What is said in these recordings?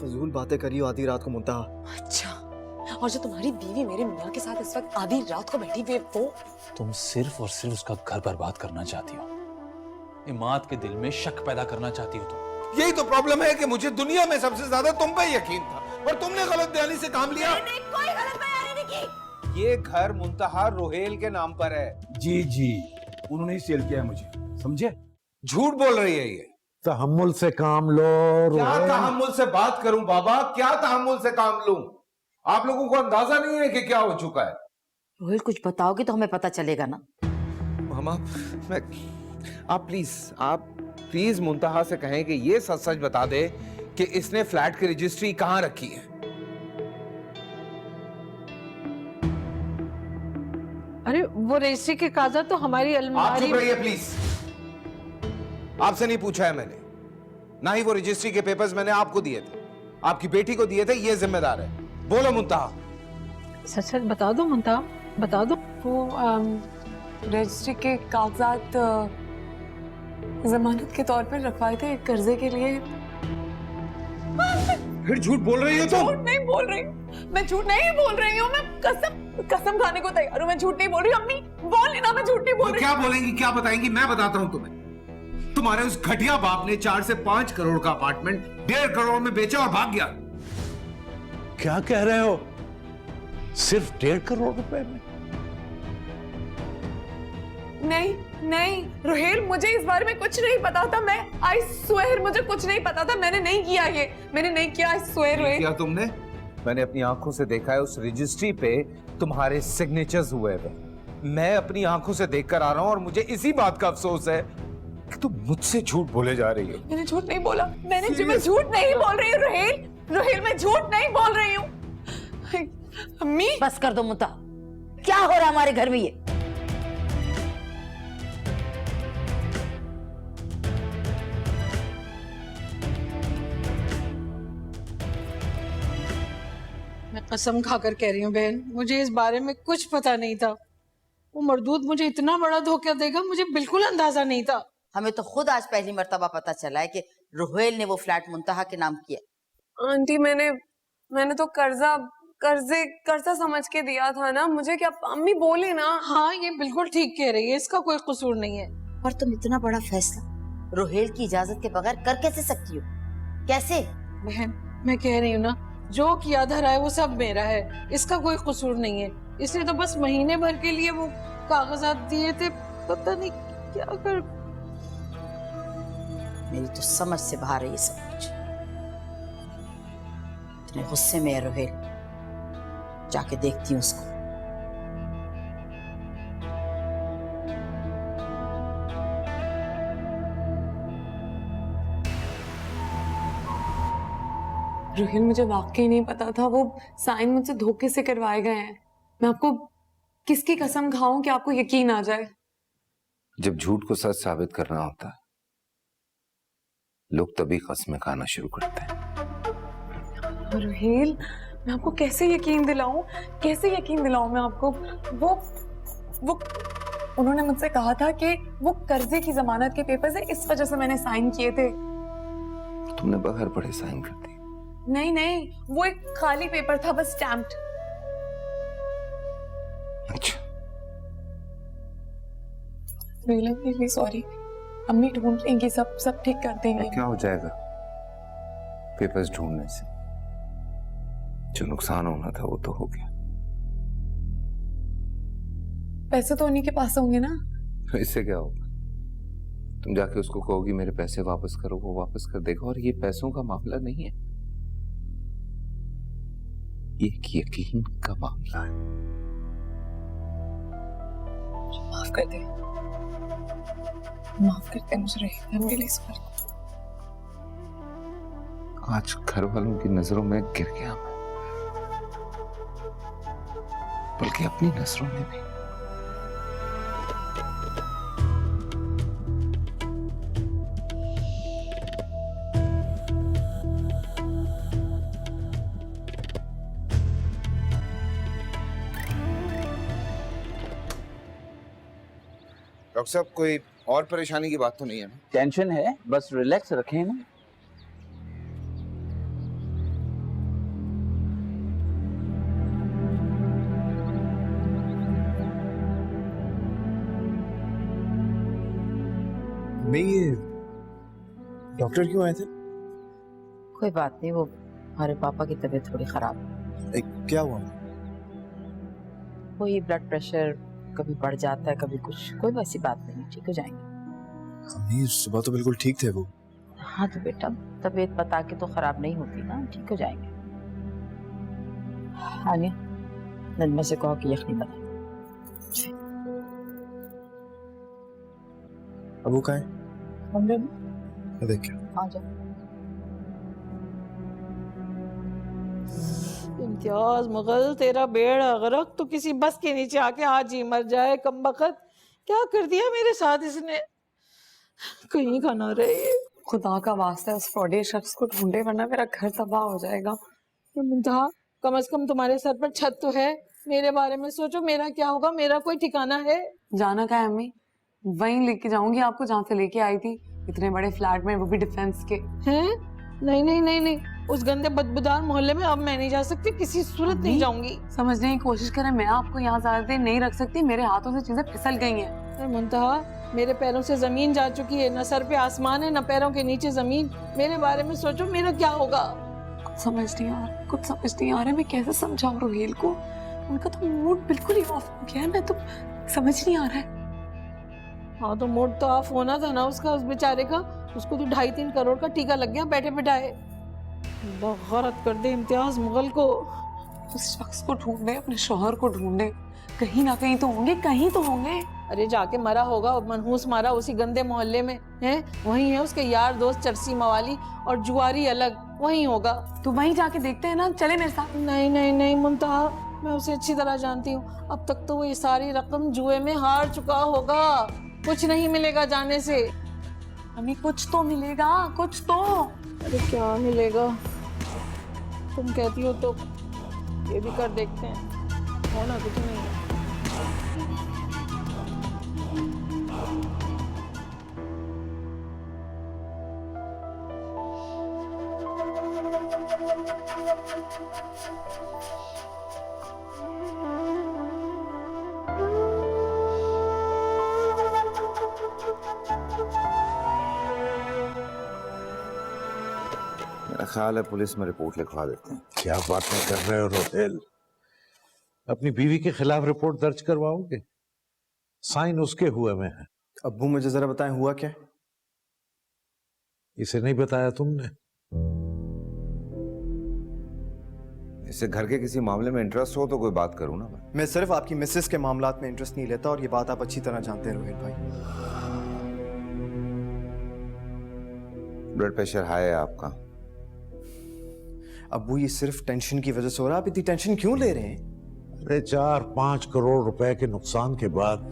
फजूल बातें करी हो आधी रात को मुंतहा। अच्छा, और जो तुम्हारी बीवी मेरे मियाँ के साथ इस वक्त आधी रात को बैठी हुई वो तुम सिर्फ और सिर्फ उसका घर बर्बाद करना चाहती हो, इमाद के दिल में शक पैदा करना चाहती हो तुम। यही तो प्रॉब्लम है कि मुझे दुनिया में सबसे ज्यादा तुम पे यकीन था और तुमने गलत बयानी से काम लिया। मैंने कोई गलत बयानी नहीं की। ये घर मुंतहा रोहेल के नाम पर है। जी जी, उन्होंने ही सेल किया है मुझे, समझे? झूठ बोल रही है ये। तहम्मुल से काम लो। क्या तहम्मुल से बात करूं बाबा, क्या तहम्मुल से काम लूं? आप लोगों को अंदाजा नहीं है कि क्या हो चुका है। रोहिल कुछ बताओगे तो हमें पता चलेगा ना। मामा, आप प्लीज मुंतहा से कहें कि ये सच सच बता दे कि इसने फ्लैट की रजिस्ट्री कहां रखी है। अरे वो रजिस्ट्री के कागजात तो हमारी आप अलमारी। चुप रहिए प्लीज। आपसे नहीं पूछा है मैंने, ना ही वो रजिस्ट्री के पेपर्स मैंने आपको दिए थे, आपकी बेटी को दिए थे। ये जिम्मेदार है। बोलो मुंतहा। सच सच बता दो मुंतहा, बता दो। वो रजिस्ट्री के कागजात जमानत के तौर पर रखवाए थे कर्जे के लिए। फिर झूठ बोल रही हो तुम। झूठ नहीं बोल रही हूँ, मैं झूठ नहीं बोल रही हूँ। मैं कसम खाने को तैयार हूँ। मैं झूठ नहीं बोल रही हूँ। अम्मी बोल लेना, मैं झूठ नहीं बोल रही। क्या बोलेंगी, क्या बताएंगी? मैं बताता हूँ तुम्हें। तुम्हारे उस घटिया बाप ने 4 से 5 करोड़ का अपार्टमेंट 1.5 करोड़ में बेचा और भाग गया। क्या कह रहे हो? सिर्फ 1.5 करोड़ रुपए में? नहीं नहीं रोहेल, मुझे इस बारे में कुछ नहीं पता था। मैं आई स्वेयर मुझे कुछ नहीं पता था। मैंने नहीं किया ये, मैंने नहीं किया। I swear Rohel. क्या तुमने? मैंने अपनी आंखों से देखा है, उस रजिस्ट्री पे तुम्हारे सिग्नेचर्स हुए हैं। मैं अपनी आंखों से देखकर आ रहा हूँ और मुझे इसी बात का अफसोस है कि तुम मुझसे झूठ बोले जा रही हो। मैंने झूठ नहीं बोला। मैं झूठ नहीं बोल रही हूँ रोहेल। रोहेल, मैं झूठ नहीं बोल रही हूँ। अम्मी बस कर दो मुंतहा, क्या हो रहा है हमारे घर में ये? मैं कसम खाकर कह रही हूँ बहन, मुझे इस बारे में कुछ पता नहीं था। वो मर्दूद मुझे इतना बड़ा धोखा देगा, मुझे बिल्कुल अंदाजा नहीं था। हमें तो खुद आज पहली मर्तबा पता चला है कि रोहेल ने वो फ्लैट मुंतहा के नाम किया। आंटी मैंने तो कर्जा समझ के दिया था ना। मुझे क्या अम्मी बोले ना। हाँ, ये बिल्कुल ठीक कह रही है, इसका कोई कसूर नहीं है। पर तुम इतना बड़ा फैसला रोहेल की इजाजत के बगैर कर कैसे सकती हो? कैसे? बहन, मैं कह रही हूँ ना, जो किया धरा है वो सब मेरा है, इसका कोई कसूर नहीं है। इसने तो बस महीने भर के लिए वो कागजात दिए थे, पता नहीं क्या कर। मेरी तो समझ से बाहर है ये सब कुछ। इतने गुस्से में है रोहेल, जाके देखती हूँ उसको। रोहिल, मुझे वाकई नहीं पता था वो साइन मुझसे धोखे से करवाए गए हैं। मैं आपको किसकी कसम खाऊं कि आपको यकीन आ जाए? जब झूठ को सच साबित करना होता है, लोग तभी कस्में खाना शुरू करते हैं। रोहिल, मैं आपको कैसे यकीन दिलाऊं? मैं आपको? वो उन्होंने मुझसे कहा था कि वो कर्जे की जमानत के पेपर्स है, इस वजह से मैंने साइन किए थे। तुमने बगैर पढ़े साइन कर दिए? नहीं, वो एक खाली पेपर था, बस स्टैम्प्ड। अच्छा, रियली सॉरी। अम्मी ढूंढ लेंगी, सब ठीक कर देंगे। क्या हो जाएगा पेपर्स ढूंढने से? जो नुकसान होना था वो तो हो गया। पैसे तो उन्हीं के पास होंगे ना। तो इससे क्या होगा? तुम जाके उसको कहोगी मेरे पैसे वापस करो, वो वापस कर देगा। और ये पैसों का मामला नहीं है, ये एक यकीन का मामला है। माफ कर दे मुझे। Really sorry. आज घर वालों की नजरों में गिर गया मैं, बल्कि अपनी नजरों में भी। डॉक्टर साहब, कोई और परेशानी की बात तो नहीं है ना? टेंशन है, बस रिलैक्स रखें ना। मैं ये डॉक्टर क्यों आए थे? कोई बात नहीं, वो हमारे पापा की तबीयत थोड़ी खराब है। क्या हुआ? वही ब्लड प्रेशर कभी बढ़ जाता है कभी कुछ, कोई वैसी बात नहीं, ठीक हो जाएंगे। अम्मी सुबह तो बिल्कुल ठीक थे वो। हाँ तो बेटा, तबीयत बता के तो खराब नहीं होती ना, ठीक हो जाएंगे। आनिया, नजमा से कहो कि यखनी बना। अबू कहाँ है? कमरे में। देखिए। आ जाओ। इम्तियाज मुगल, तेरा बेड़ा गरक तो किसी बस के नीचे आके आज ही मर जाए। कमबख्त, क्या कर दिया मेरे साथ इसने, कहीं का ना रहे। खुदा का वास्ता है उस फ्रॉडी शख्स को ढूंढे, वरना मेरा घर तबाह हो जाएगा। मुंतहा, कम से कम तुम्हारे सर पर छत तो है। मेरे बारे में सोचो, मेरा क्या होगा, मेरा कोई ठिकाना है? जाना क्या है अम्मी? वहीं लेके जाऊंगी आपको जहाँ से लेके आई थी, इतने बड़े फ्लैट में, वो भी डिफेंस के। हैं? नहीं नहीं नहीं नहीं, उस गंदे बदबूदार मोहल्ले में अब मैं नहीं जा सकती, किसी सूरत नहीं जाऊंगी। समझने की कोशिश करें, मैं आपको यहाँ ज्यादा देर नहीं रख सकती, मेरे हाथों से चीजें फिसल गई हैं। मुंतहा, मेरे पैरों से जमीन जा चुकी है, न सर पे आसमान है न पैरों के नीचे जमीन। मेरे बारे में सोचो, मेरा क्या होगा? कुछ समझ नहीं आ रहा, कुछ समझ नहीं आ रहा, मैं कैसे समझाऊं रोहेल को? उनका तो मूड बिल्कुल ही ऑफ हो गया है, मैं तो समझ नहीं आ रहा है। हाँ तो मूड तो ऑफ होना था ना उसका, उस बेचारे का। उसको तो 2.5-3 करोड़ का टीका लग गया बैठे बिठाए। गलत कर दे इम्तियाज मुगल को। उस शख्स को ढूंढे, अपने शौहर को ढूंढे, कहीं ना कहीं तो होंगे, कहीं तो होंगे। अरे जाके मरा होगा, मनहूस मारा उसी गंदे मोहल्ले में है। वहीं है उसके यार दोस्त चरसी मवाली और जुआरी अलग, वहीं होगा। तो वहीं जाके देखते हैं ना, चले मेरे साथ। नहीं नहीं नहीं मुंतहा, मैं उसे अच्छी तरह जानती हूँ। अब तक तो वो ये सारी रकम जुए में हार चुका होगा, कुछ नहीं मिलेगा जाने से। हमें कुछ तो मिलेगा, कुछ तो। अरे क्या मिलेगा? तुम कहती हो तो ये भी कर देखते हैं, होना कुछ नहीं है। मेरा ख्याल है पुलिस में रिपोर्ट लिखवा देते हैं। क्या बातें कर रहे हो रोहेल? अपनी बीवी के खिलाफ रिपोर्ट दर्ज करवाओगे? साइन उसके हुए में है। अब्बू मुझे जरा बताएं हुआ क्या है? इसे नहीं बताया तुमने? इससे घर के किसी मामले में इंटरेस्ट हो तो कोई बात करूं ना मैं सिर्फ आपकी मिसेस के मामलात में इंटरेस्ट नहीं लेता, और ये बात आप अच्छी तरह जानते हैं रोहित भाई। ब्लड प्रेशर हाई है आपका। अब्बू ये सिर्फ टेंशन की वजह से हो रहा है, आप इतनी टेंशन क्यों ले रहे हैं? अरे 4-5 करोड़ रुपए के नुकसान के बाद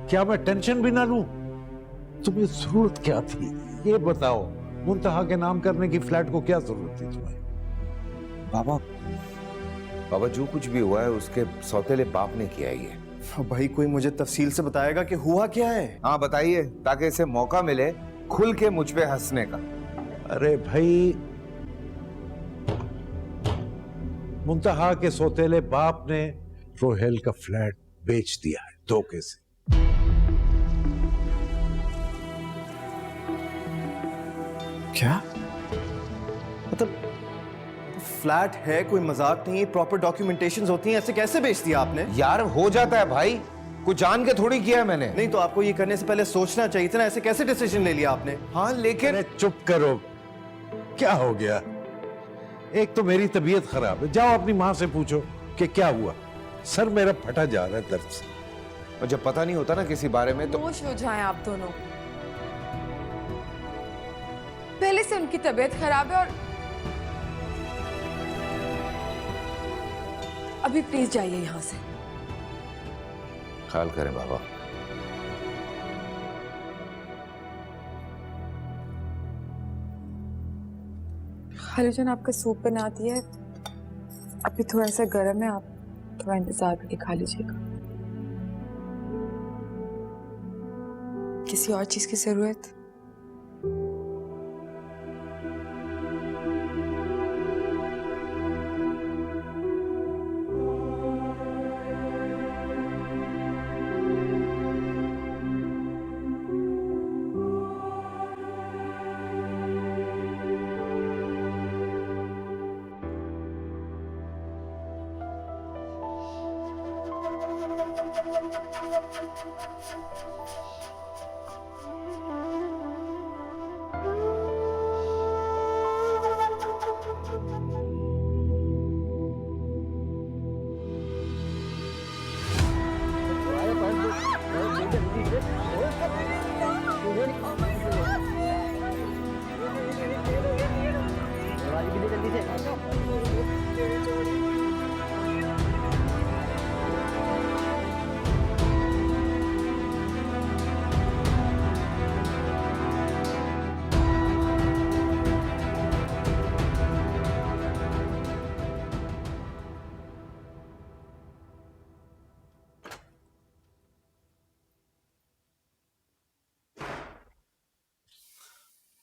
क्या मैं टेंशन भी ना लूं? तुम्हें जरूरत क्या थी ये बताओ? मुंतहा के नाम करने की फ्लैट को क्या जरूरत थी तुम्हें? बाबा जो कुछ भी हुआ है उसके सौतेले बाप ने किया ही है। भाई कोई मुझे तफसील से बताएगा कि हुआ क्या है? हाँ बताइए, ताकि इसे मौका मिले खुल के मुझ पे हंसने का। अरे भाई, मुंतहा के सौतेले बाप ने रोहेल का फ्लैट बेच दिया है धोखे से। क्या मतलब? फ्लैट है, कोई मजाक नहीं है, प्रॉपर डॉक्यूमेंटेशंस होती हैं, ऐसे कैसे बेच दिया आपने? यार हो जाता है भाई, कुछ जान के थोड़ी किया है मैंने। नहीं तो आपको ये करने से पहले सोचना चाहिए था ना, ऐसे कैसे डिसीजन ले लिया आपने? हाँ लेकिन अरे चुप करो, क्या हो गया? एक तो मेरी तबीयत खराब है, जाओ अपनी माँ से पूछो कि क्या हुआ। सर मेरा फटा जा रहा है दर्द से। और जब पता नहीं होता ना किसी बारे में तो होश हो जाएं आप दोनों। पहले से उनकी तबीयत खराब है और अभी प्लीज जाइए यहाँ से। ख्याल करें बाबा। खालीजन आपका सूप बनाती है, अभी थोड़ा सा गर्म है, आप थोड़ा इंतजार करके खा लीजिएगा। किसी और चीज की जरूरत?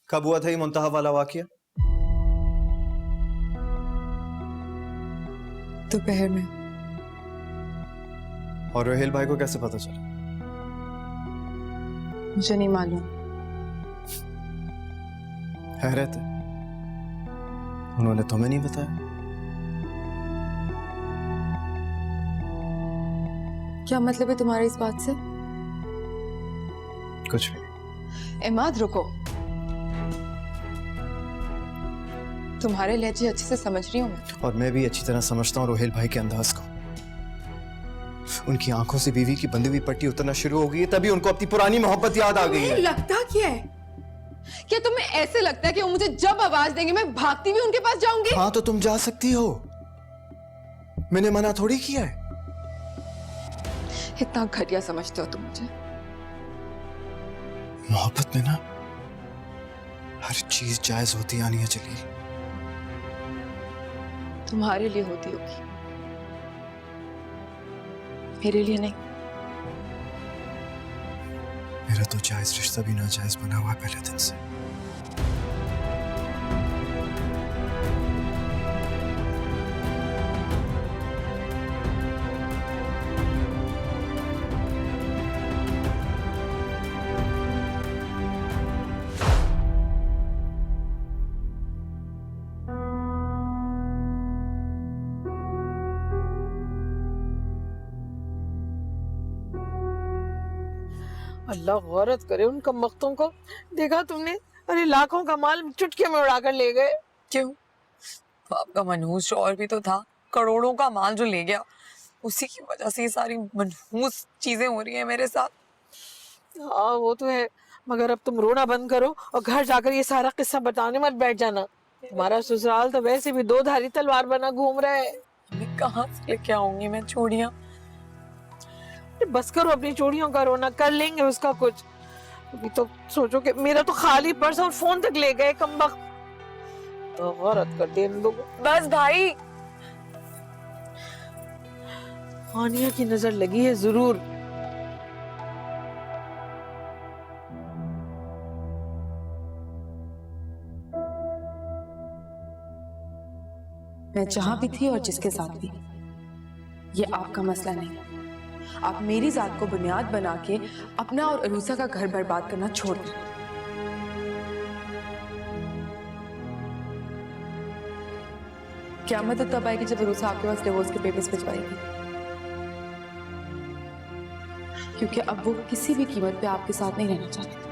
कब हुआ था ये मुंतहा वाला वाकया? दोपहर में। और रोहेल भाई को कैसे पता चला? मुझे नहीं मालूम। हैरत है, उन्होंने तुम्हें नहीं बताया? क्या मतलब है तुम्हारे इस बात से? कुछ भी। इमाद रुको, तुम्हारे लहजे अच्छे से समझ रही हूँ मैं। और मैं भी अच्छी तरह समझता हूँ रोहेल भाई के अंदाज को। उनकी आंखों से बीवी की बंधी हुई पट्टी उतरना शुरू हो गई है, तभी उनको अपनी पुरानी मोहब्बत याद आ गई है। लगता क्या है? क्या तुम्हें ऐसे लगता है कि वो मुझे जब आवाज देंगे मैं भागती हुई उनके पास जाऊंगी? हाँ तो तुम जा सकती हो, मैंने मना थोड़ी किया है। इतना घटिया समझते हो तुम मुझे? मोहब्बत में ना हर चीज जायज होती आनी है जलील। तुम्हारे लिए होती होगी, मेरे लिए नहीं। मेरा तो जायज रिश्ता भी नाजायज बना हुआ है पहले दिन से। अल्लाह गौरत करे उन कमबख्तों को। देखा तुमने, अरे लाखों का माल चुटकी में उड़ाकर ले गए। क्यों? तो आपका मनहूस शौहर भी तो था, करोड़ों का माल जो ले गया, उसी की वजह से ये सारी मनहूस चीजें हो रही हैं मेरे साथ। हाँ वो तो है, मगर अब तुम रोना बंद करो और घर जाकर ये सारा किस्सा बताने मत बैठ जाना। तुम्हारा ससुराल तो वैसे भी दो धारी तलवार बना घूम रहा है। मैं कहाँ से लेके आऊंगी मैं चूड़ियां? बस करो अपनी चूड़ियों का रोना, कर लेंगे उसका कुछ। अभी तो सोचो कि मेरा तो खाली पर्स और फोन तक ले गए कमबख्त। तो गौरत कर दे इन लोगों। बस भाई, हानिया की नजर लगी है जरूर। मैं जहां भी थी और जिसके साथ भी, ये आपका मसला नहीं। आप मेरी जात को बुनियाद बना के अपना और अरूसा का घर बर्बाद करना छोड़ दें। क्या मदद तब आएगी जब अरूसा आपके पास डिवोर्स के पेपर्स भिजवाएगी, क्योंकि अब वो किसी भी कीमत पे आपके साथ नहीं रहना चाहती।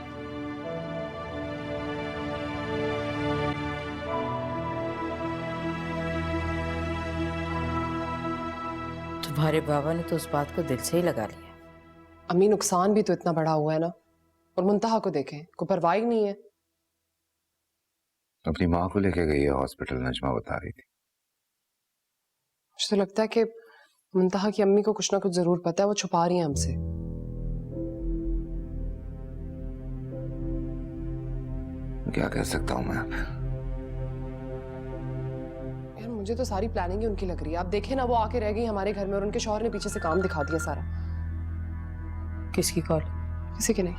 तुम्हारे बाबा ने तो उस बात को दिल से ही लगा लिया। अम्मी नुकसान भी तो इतना बड़ा हुआ है ना, और मुंतहा को देखें, कोई परवाह ही नहीं है। अपनी माँ को लेके गई है हॉस्पिटल, नजमा बता रही थी। मुझे तो लगता है कि मुंतहा की अम्मी को कुछ ना कुछ जरूर पता है, वो छुपा रही है हमसे। क्या कह सकता हूँ मैं? यार मुझे तो सारी प्लानिंग ही उनकी लग रही है। आप देखें ना, वो आके रह गई हमारे घर में और उनके शौहर ने पीछे से काम दिखा दिया सारा। किसकी कॉल? किसी के नहीं।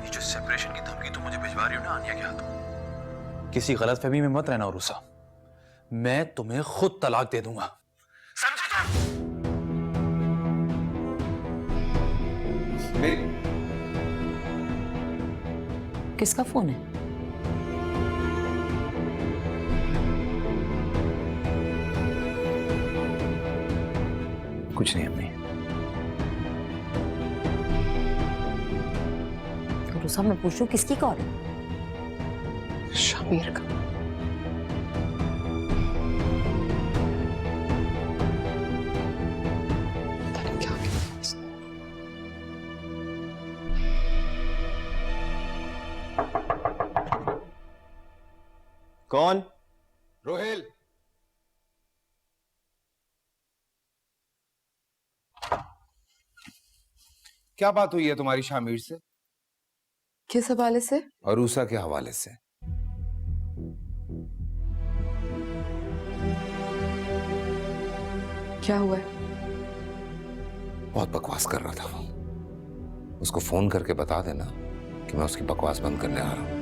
ये जो सेपरेशन की धमकी तुम मुझे भिजवा रही हो ना आनिया के हाथों, किसी गलतफहमी में मत रहना अरूसा। मैं तुम्हें खुद तलाक दे दूंगा, समझे तुम? किसका फोन है? कुछ नहीं अम्मी। उरुसा, मैं पूछूं किसकी कॉल है? शामिर का। पता नहीं क्या किया इसने। कौन? रोहेल, क्या बात हुई है तुम्हारी शामिर से? किस हवाले से? अरूसा के हवाले से। क्या हुआ है? बहुत बकवास कर रहा था वो। उसको फोन करके बता देना कि मैं उसकी बकवास बंद करने आ रहा हूं।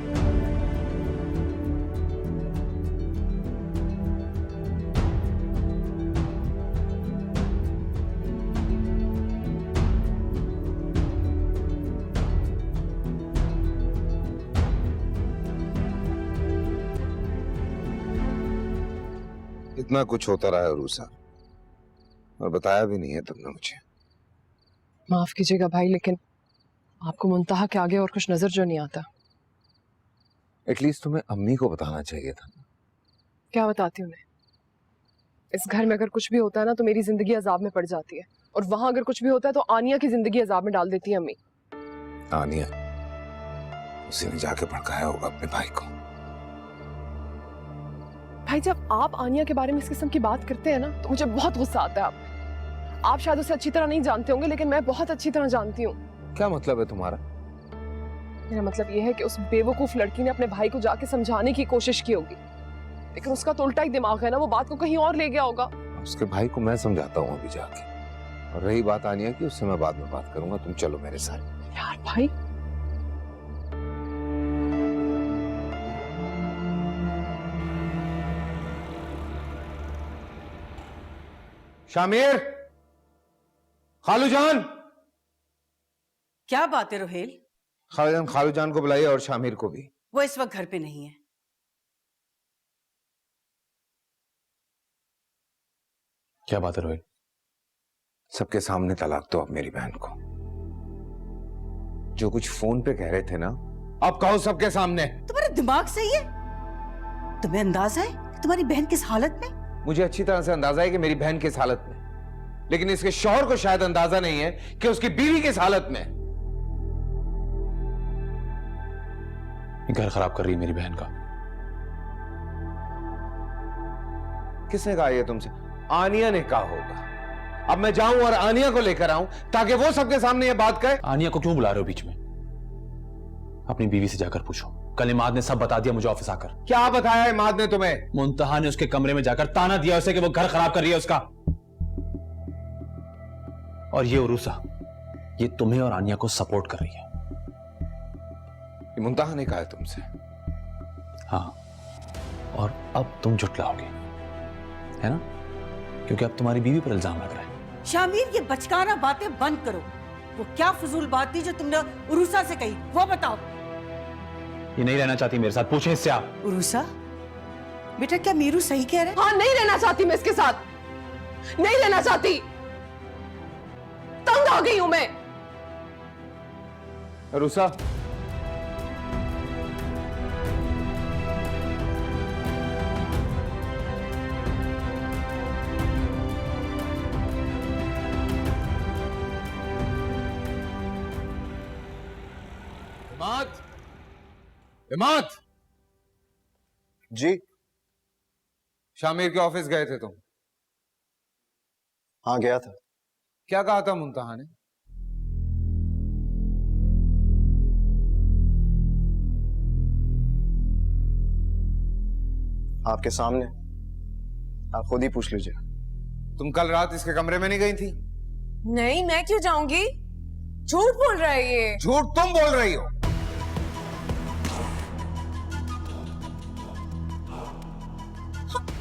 इतना कुछ होता रहा है अरूसा, और बताया भी नहीं है तुमने मुझे। माफ कीजिएगा भाई, लेकिन आपको मुंतहा के आगे और कुछ नजर जो नहीं आता। एटलीस्ट तुम्हें अम्मी को बताना चाहिए था। क्या बताती उन्हें? इस घर में अगर कुछ भी होता है ना तो मेरी जिंदगी अजाब में पड़ जाती है, और वहां अगर कुछ भी होता है तो आनिया की जिंदगी अजाब में डाल देती है अम्मी। आनिया, उसी ने जाके भड़काया होगा अपने भाई को। भाई, जब आप आनिया के बारे में इस किस्म की बात करते हैं ना तो मुझे बहुत गुस्सा आता है। आप शायद उसे अच्छी तरह नहीं जानते होंगे, लेकिन मैं बहुत अच्छी तरह जानती हूँ। क्या मतलब है तुम्हारा? मेरा मतलब यह है कि उस बेवकूफ लड़की ने अपने भाई को जाके समझाने की कोशिश की होगी, लेकिन उसका तो उल्टा ही दिमाग है ना, वो बात को कहीं और ले गया होगा। उसके भाई को मैं समझाता हूँ अभी जाके। और रही बात आनिया की, उससे मैं बाद में बात करूंगा। तुम चलो मेरे साथ। यार भाई, शामिर, खालूजान। क्या बात है रोहेल? खालूजान को बुलाइए और शामिर को भी। वो इस वक्त घर पे नहीं है। क्या बात है रोहिल? सबके सामने तलाक दो अब मेरी बहन को। जो कुछ फोन पे कह रहे थे ना, अब कहो सबके सामने। तुम्हारा दिमाग सही है? तुम्हें अंदाजा है कि तुम्हारी बहन किस हालत में? मुझे अच्छी तरह से अंदाजा है कि मेरी बहन किस हालत में, लेकिन इसके शौहर को शायद अंदाजा नहीं है कि उसकी बीवी किस हालत में। घर खराब कर रही है मेरी बहन का। किसने कहा ये तुमसे? आनिया ने कहा होगा। अब मैं जाऊं और आनिया को लेकर आऊं ताकि वो सबके सामने ये बात कहे। आनिया को क्यों बुला रहे हो बीच में? अपनी बीवी से जाकर पूछो। कल इमाद ने सब बता दिया मुझे ऑफिस आकर। क्या बताया इमाद ने तुम्हें? मुंतहा ने उसके कमरे में जाकर ताना दिया उसे कि वो घर खराब कर रही है उसका। और ये उरूसा, ये तुम्हें और आनिया को सपोर्ट कर रही है। ये मुंतहा ने कहा है तुमसे? हाँ, और अब तुम जुटलाओगे, है ना? क्योंकि अब तुम्हारी बीवी पर इल्जाम लग रहा है। शामिर, ये बचकाना बातें बंद करो। वो क्या फजूल बात थी जो तुमने उरूसा से कही, वो बताओ। ये नहीं रहना चाहती मेरे साथ, पूछें इससे आप। उरूसा बेटा, क्या मीरू सही कह रहे? हाँ, नहीं रहना चाहती मैं इसके साथ, नहीं रहना चाहती। तंग आ गई हूं मैं। अरूसा, इमाद, जी? शामिर के ऑफिस गए थे तुम? हाँ, गया था। क्या कहा था मुंतहा ने? आपके सामने, आप खुद ही पूछ लीजिए। तुम कल रात इसके कमरे में नहीं गई थी? नहीं, मैं क्यों जाऊंगी? झूठ बोल रहा है ये। झूठ तुम बोल रही हो।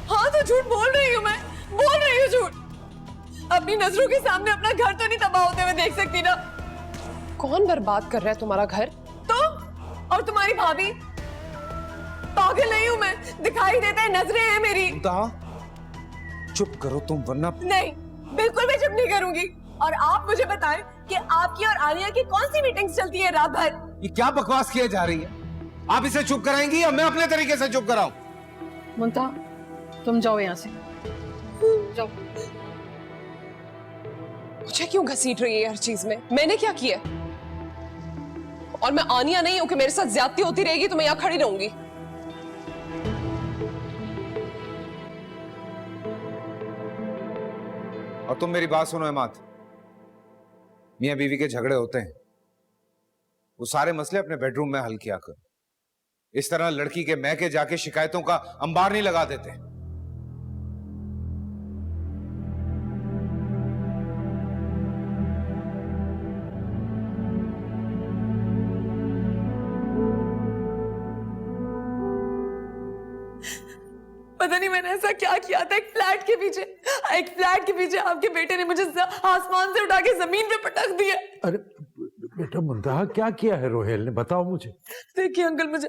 हाँ, तो झूठ बोल रही हूँ, मैं बोल रही हूँ झूठ। अपनी नजरों के सामने अपना घर तो नहीं तबाह होते हुए देख सकती ना। कौन बर्बाद कर रहा है तुम्हारा घर? तुम और तुम्हारी भाभी। पागल नहीं हूँ मैं, दिखाई देता है, नजरें हैं मेरी। मुंतहा, चुप करो तुम, वरना नहीं, बिल्कुल भी चुप नहीं करूंगी। और आप मुझे बताएं कि आपकी और आलिया की कौन सी मीटिंग्स चलती है रात भर? ये क्या बकवास किए जा रही है? आप इसे चुप कराएंगी या मैं अपने तरीके से चुप कराऊं? मुंतहा तुम जाओ यहाँ से, जाओ। मुझे क्यों घसीट रही है हर चीज में? मैंने क्या किया? और मैं आनिया नहीं हूं कि मेरे साथ ज्यादती होती रहेगी तो मैं यहाँ खड़ी रहूंगी। और तुम मेरी बात सुनो इमाद, मियां बीवी के झगड़े होते हैं, वो सारे मसले अपने बेडरूम में हल किया करो। इस तरह लड़की के मैके जाके शिकायतों का अंबार नहीं लगा देते। पता नहीं मैंने ऐसा क्या किया था। एक फ्लैट के पीछे आपके बेटे ने मुझे आसमान से उठा के जमीन पे पटक दिया। अरे बेटा मुंतहा, क्या किया है रोहेल ने, बताओ मुझे। देखिए अंकल, मुझे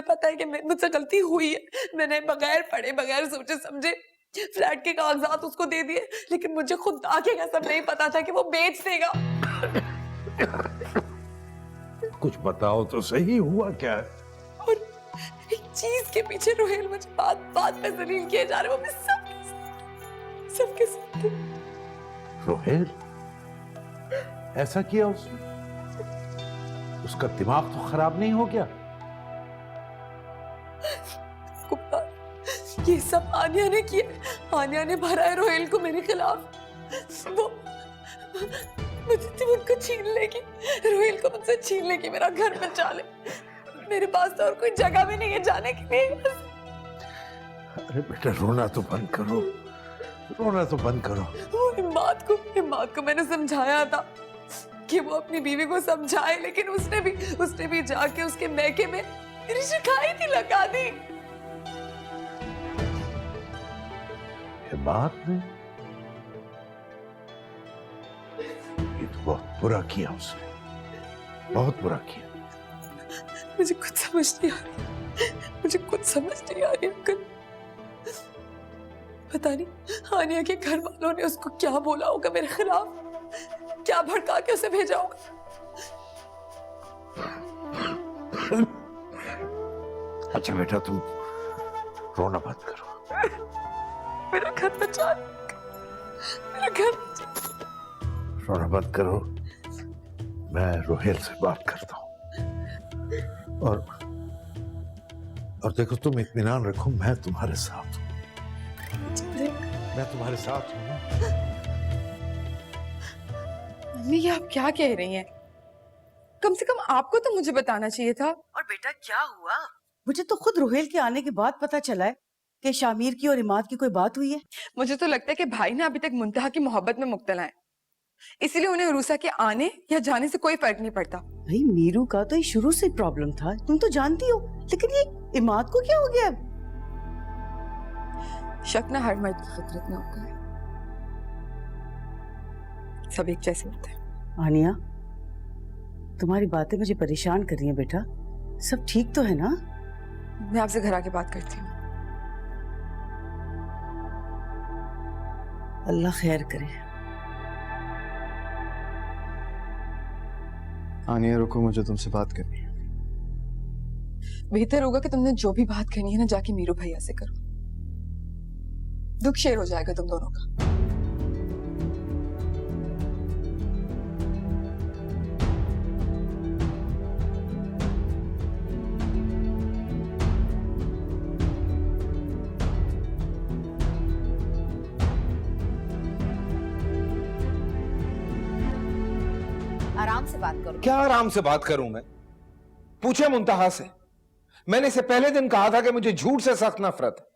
पता है कि मुझसे गलती हुई है। मैंने बगैर पढ़े बगैर सोचे समझे फ्लैट के कागजात उसको दे दिए, लेकिन मुझे खुदा के कसम नहीं पता था कि वो बेच देगा। कुछ बताओ तो सही, हुआ क्या है? और एक चीज के पीछे रोहेल मुझे बात बात पे जलील किए जा रहे, वो मैं सबके साथ। रोहेल ऐसा किया उसने? उसका दिमाग तो खराब नहीं हो गया? ये सब आनिया ने किया। आनिया ने भरा है रोहेल को मेरे खिलाफ। वो मुझे उनको छीन लेगी, रोहेल को मुझसे छीन लेगी, मेरा घर बचा ले। मेरे पास तो और कोई जगह भी नहीं है जाने के लिए। अरे बेटा रोना तो बंद करो, रोना तो बंद करो। वो हिम्मत को मैंने समझाया था कि वो अपनी बीवी को समझाए, लेकिन उसने भी जाके उसके मैके में मेरी शिकायत ही लगा दी। ये बात नहीं, ये तो बहुत बुरा किया उसने, बहुत बुरा किया। मुझे कुछ समझ नहीं आ रही अंकल। पता नहीं आनिया के घर वालों ने उसको क्या बोला होगा मेरे खिलाफ, क्या भड़का के उसे भेजा होगा। अच्छा बेटा तुम रोना बंद करो। मेरा घर बचा, मेरा घर रोना बंद करो। मैं रोहेल से बात करता हूँ और देखो तुम इत्मीनान रखो, मैं तुम्हारे साथ हूँ, मैं तुम्हारे साथ हूँ ना। मम्मी ये आप क्या कह रही हैं? कम से कम आपको तो मुझे बताना चाहिए था। और बेटा क्या हुआ? मुझे तो खुद रोहेल के आने के बाद पता चला है कि शामिर की और इमाद की कोई बात हुई है। मुझे तो लगता है कि भाई ना अभी तक मुंतहा की मोहब्बत में मुब्तला है, इसीलिए उन्हें उरूसा के आने या जाने से कोई फर्क नहीं पड़ता। भाई मीरू का तो ये शुरू से प्रॉब्लम था, तुम तो जानती हो, लेकिन ये इमाद को क्या हो गया? शक ना हर मर्द की फितरत में होता है, सब एक जैसे होते हैं। आनिया, तुम्हारी बातें मुझे परेशान कर रही हैं बेटा। सब ठीक तो है ना? मैं आपसे घर आके बात करती हूँ। अल्लाह खैर करे। आनिया रुको, मुझे तुमसे बात करनी है। बेहतर होगा कि तुमने जो भी बात करनी है ना जाके मीरू भैया से करो, दुख शेयर हो जाएगा तुम दोनों का। आराम से बात करो। क्या आराम से बात करूं मैं? पूछे मुंतहा से। मैंने इसे पहले दिन कहा था कि मुझे झूठ से सख्त नफरत है।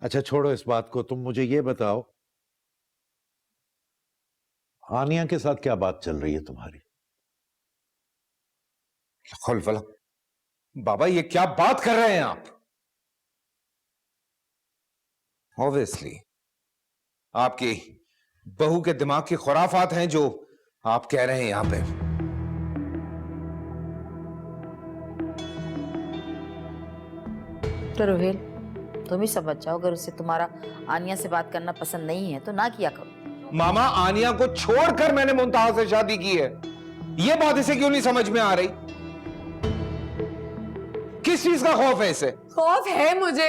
अच्छा छोड़ो इस बात को, तुम मुझे ये बताओ आनिया के साथ क्या बात चल रही है तुम्हारी? खुलफला बाबा, ये क्या बात कर रहे हैं आप? ऑब्वियसली आपकी बहू के दिमाग की खुराफात हैं जो आप कह रहे हैं यहां पे। तो रोहेल, तुम ही समझ जाओ, अगर उसे तुम्हारा आनिया से बात करना पसंद नहीं है तो ना किया करो। मामा, आनिया को छोड़कर मैंने मुंतहा से शादी की है, ये बात इसे क्यों नहीं समझ में आ रही? किस चीज का खौफ है इसे? खौफ है मुझे,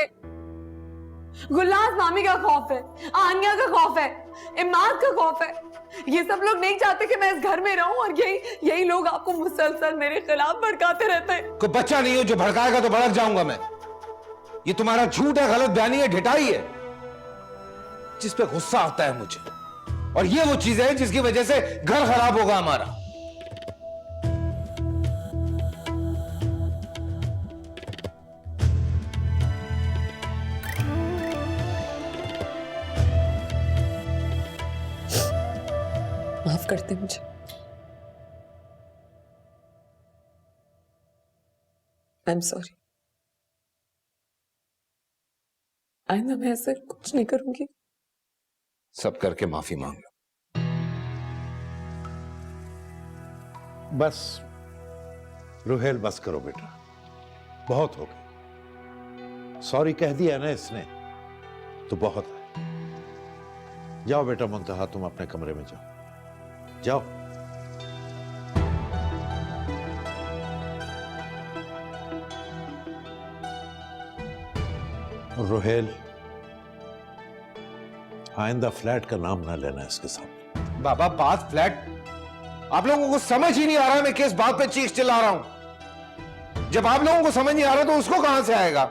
गुलनाज मामी का खौफ है, आन्या का खौफ है, इमाद का खौफ है। ये सब लोग नहीं चाहते कि मैं इस घर में रहूं, और यही लोग आपको मुसलसल मेरे खिलाफ भड़काते रहते हैं। कोई बच्चा नहीं हो जो भड़काएगा तो भड़क जाऊंगा मैं। ये तुम्हारा झूठ है, गलत बयानी है, ढिठाई है, जिस पे गुस्सा आता है मुझे। और ये वो चीज है जिसकी वजह से घर खराब होगा हमारा। माफ करते मुझे। I am sorry. आइंदा मैं ऐसा कुछ नहीं करूंगी। सब करके माफी मांग लो। बस रुहेल, बस करो बेटा, बहुत हो गया। सॉरी कह दिया ना इसने तो बहुत है। जाओ बेटा मुंतहा, तुम अपने कमरे में जाओ, जाओ। रुहेल, आइंदा फ्लैट का नाम ना लेना इसके साथ। बाबा, बात फ्लैट, आप लोगों को समझ ही नहीं आ रहा मैं किस बात पे चीख चिल्ला रहा हूं। जब आप लोगों को समझ नहीं आ रहा तो उसको कहां से आएगा?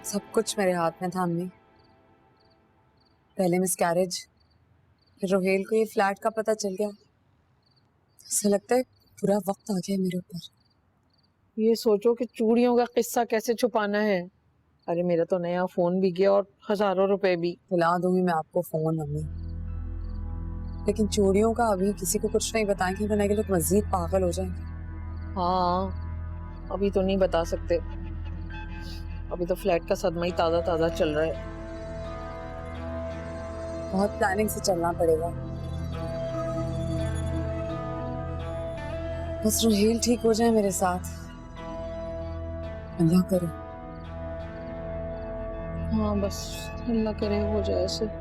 सब कुछ मेरे हाथ में था अम्मी। पहले मिसकैरेज, फिर रोहेल को ये फ्लैट का पता चल गया। ऐसा लगता है पूरा वक्त आ गया मेरे ऊपर। ये सोचो कि चूड़ियों का किस्सा कैसे छुपाना है। अरे मेरा तो नया फोन भी गया और हजारों रुपए भी। दिला दूंगी मैं आपको फोन अम्मी, लेकिन चूड़ियों का अभी किसी को कुछ नहीं बताएंगे वरना के लोग मजीद पागल हो जाएंगे। हाँ, अभी तो नहीं बता सकते, अभी तो फ्लैट का सदमा ही ताजा ताजा चल रहा है। बहुत प्लानिंग से चलना पड़ेगा। बस रोहेल ठीक हो जाए मेरे साथ, अल्लाह करे। हाँ बस अल्लाह करे हो जाए ऐसे।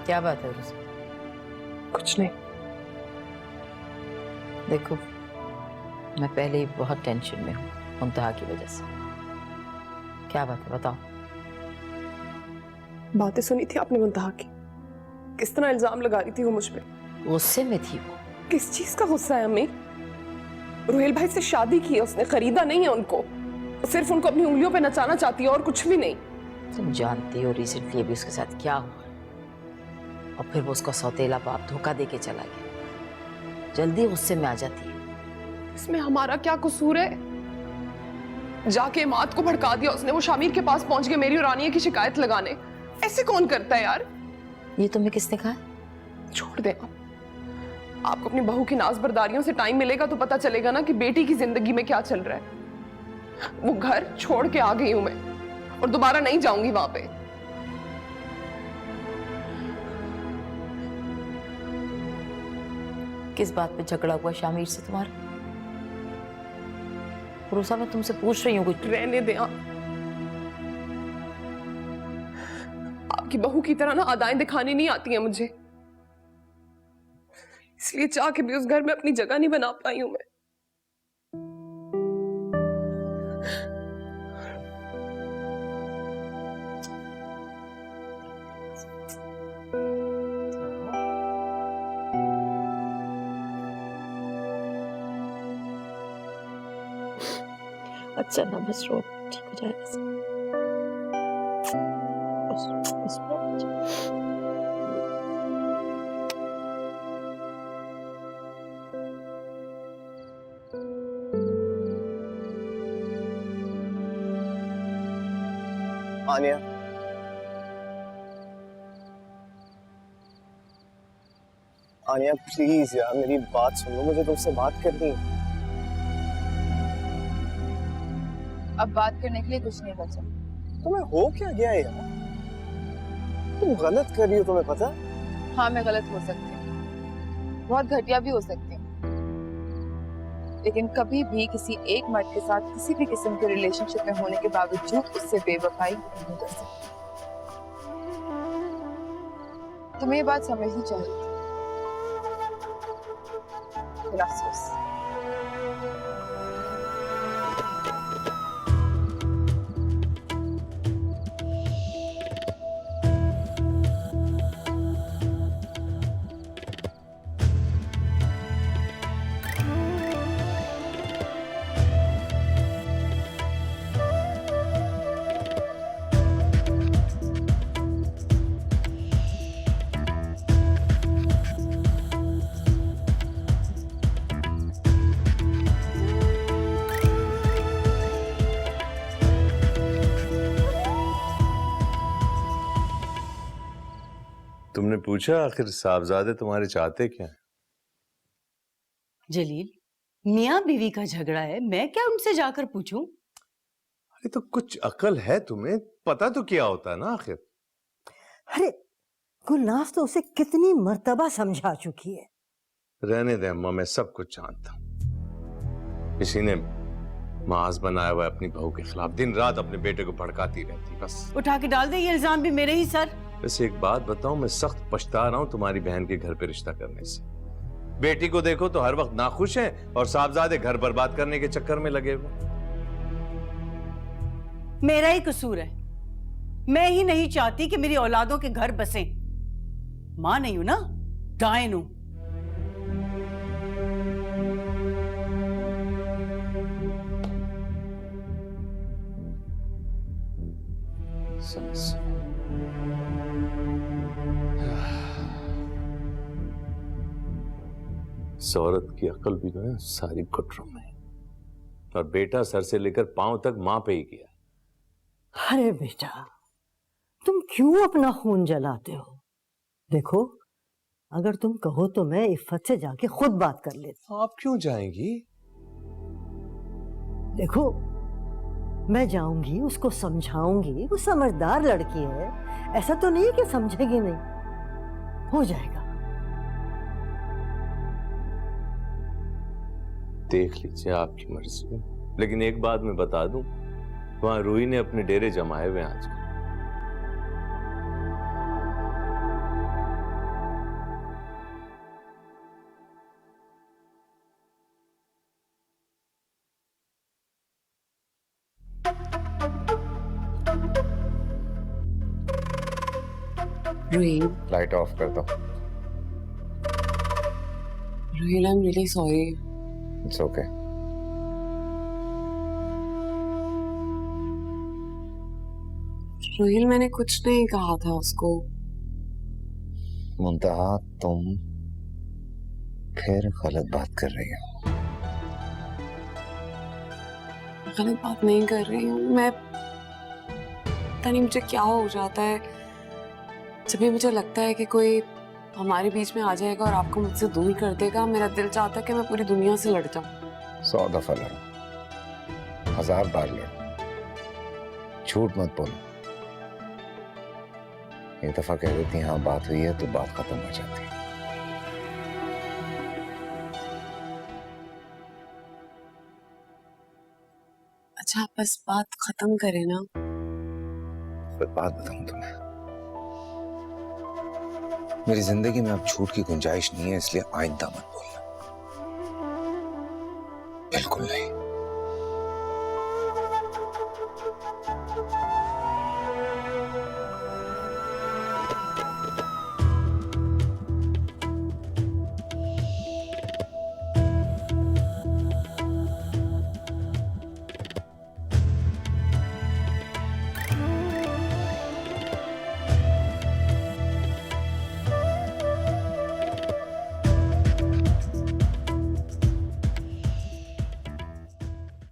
क्या बात है उसे? कुछ नहीं। देखो, मैं पहले ही बहुत टेंशन में हूँ मुंतहा की वजह से। क्या बात है, बताओ। बातें सुनी थी आपने मुंतहा की, किस तरह इल्जाम लगा रही थी वो मुझ पे। गुस्से में थी वो। किस चीज का गुस्सा है अम्मी? रोहेल भाई से शादी की है उसने, खरीदा नहीं है उनको। सिर्फ उनको अपनी उंगलियों पे नचाना चाहती है और कुछ भी नहीं। तुम जानती हो रिसेंटली अभी उसके साथ क्या हुआ, और फिर वो उसका सौतेला बाप धोखा देके चला गया। जल्दी गुस्से में आ जाती है। इसमें हमारा क्या कसूर है? जाके इमाद को भड़का दिया उसने, वो शामिर के पास पहुंच गए मेरी और आनिया की शिकायत लगाने। ऐसे कौन करता है यार? ये तुम्हें किसने कहा? छोड़ दे आपको अपनी बहू की नाज़बरदारियों से टाइम मिलेगा तो पता चलेगा ना कि बेटी की जिंदगी में क्या चल रहा है। वो घर छोड़ के आ गई हूं मैं और दोबारा नहीं जाऊंगी वहां पे। किस बात पे झगड़ा हुआ शामिर से तुम्हारा? रूसा, मैं तुमसे पूछ रही हूँ कुछ। रहने दे आप। आपकी बहू की तरह ना अदाएं दिखानी नहीं आती हैं मुझे, इसलिए चाह के भी उस घर में अपनी जगह नहीं बना पाई हूं मैं। अच्छा ना, बस रो, ठीक हो जाएगा सब। बस रो। आनिया, आनिया प्लीज यार मेरी बात सुन लो, मुझे तुमसे बात करनी है। अब बात करने के लिए कुछ नहीं बचा। तुम्हें हो क्या गया यार? तुम गलत कर रही हो, तुम्हें पता? हाँ, मैं गलत हो सकती हूँ, बहुत घटिया भी हो सकती हूँ, लेकिन कभी भी किसी एक मर्द के साथ किसी भी किस्म के रिलेशनशिप में होने के बावजूद उससे बेवफाई नहीं कर सकती। तुम्हें ये बात समझनी चाहिए थी। बिना अफसोस। तुमने पूछा आखिर साहबजादे तुम्हारे चाहते क्या हैं? जलील, मियाँ बीवी का झगड़ा है, मैं क्या उनसे जाकर पूछूं? अरे तो कुछ अकल है तुम्हें, पता तो क्या होता है ना आखिर। अरे गुलनाज तो उसे कितनी मर्तबा समझा चुकी है। रहने दे अम्मा, मैं सब कुछ जानता हूं। किसी ने माज बनाया हुआ है अपनी बहू के खिलाफ, दिन रात अपने बेटे को भड़काती रहती, बस। उठा के डाल दे ये इल्जाम भी मेरे ही सर। वैसे एक बात बताऊं, मैं सख्त पछता रहा हूं तुम्हारी बहन के घर पे रिश्ता करने से। बेटी को देखो तो हर वक्त नाखुश हैं और साहबजादे घर बर्बाद करने के चक्कर में लगे हुए। मेरा ही कसूर है, मैं ही नहीं चाहती कि मेरी औलादों के घर बसें। मां नहीं हूं ना, डायन हूं। इस औरत की अकल भी जो है सारी घुटनों में, और बेटा सर से लेकर पांव तक मां पे ही किया। अरे बेटा, तुम क्यों अपना खून जलाते हो? देखो, अगर तुम कहो तो मैं इफ्फत से जाके खुद बात कर लेती। आप क्यों जाएंगी? देखो, मैं जाऊंगी, उसको समझाऊंगी, वो समझदार लड़की है, ऐसा तो नहीं कि समझेगी नहीं, हो जाएगा। देख लीजिए, आपकी मर्जी, लेकिन एक बात मैं बता दूं, वहां रूही ने अपने डेरे जमाए हुए आज। रोहिल, लाइट ऑफ कर दो। Rohail, I am really sorry. It's okay. Rohail, मैंने कुछ नहीं कहा था उसको। मुंतहा, तुम फिर गलत बात कर रही हो। गलत बात नहीं कर रही हूँ मैं। पता नहीं मुझे क्या हो जाता है, जब भी मुझे लगता है कि कोई हमारे बीच में आ जाएगा और आपको मुझसे दूर कर देगा, मेरा दिल चाहता है कि मैं पूरी दुनिया से लड़ जाऊं। 100 दफा लड़ो, 1000 बार लड़ो, झूठ मत बोलो। एक दफा कह देती हाँ बात हुई है तो बात खत्म हो जाती है। अच्छा आप बस बात खत्म करें ना। एक बात बताऊं तुम्हें, मेरी जिंदगी में अब झूठ की गुंजाइश नहीं है, इसलिए आइंदा मत बोलना, बिल्कुल नहीं।